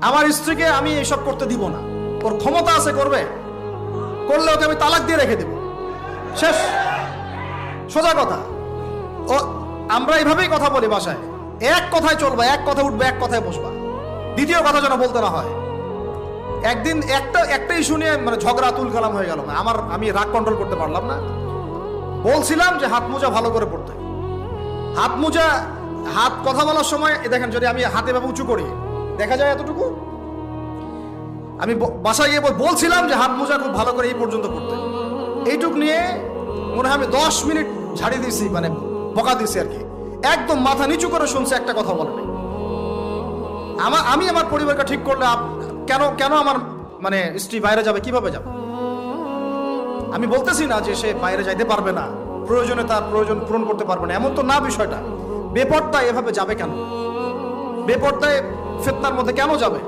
আমার স্ত্রীকে আমি এসব করতে দিব না। ওর ক্ষমতা আছে, করবে, করলে ওকে আমি তালাক দিয়ে রেখে দেব, শেষ, সোজা কথা। ও আমরা এইভাবেই কথা বলি বাসায়, এক কথায় চলবা, এক কথা উঠবে, এক কথায় বসবা, দ্বিতীয় কথা যেন বলতে না হয়। একদিন একটা ইস্যু নিয়ে মানে ঝগড়া তুল কালাম হয়ে গেল। আমি রাগ কন্ট্রোল করতে পারলাম না। বলছিলাম যে হাত মোজা ভালো করে পড়তে। হাত মোজা, হাত কথা বলার সময় দেখেন, যদি আমি হাতে ভাবে উঁচু করি দেখা যায় এতটুকু। আমি বাসায় গিয়ে বলছিলাম যে হাত মোজা খুব ভালো করে এই পর্যন্ত পড়তে। এইটুক নিয়ে মনে হয় আমি 10 মিনিট ঝাড়ি দিয়েছি, মানে বকা দিয়েছি আর কি। একদম মাথা নিচু করে শুনছে, একটা কথা বলে নাই। আমি আমার পরিবারকে ঠিক করলে কেন আমার মানে স্ত্রী বাইরে যাবে, কিভাবে যাবে? আমি বলতেছি না যে সে বাইরে যাইতে পারবে না, প্রয়োজনে তার প্রয়োজন পূরণ করতে পারবে না, এমন তো না বিষয়টা। বেপরদায় এভাবে যাবে কেন? বেপরদায় ফিতনার মধ্যে কেন যাবে?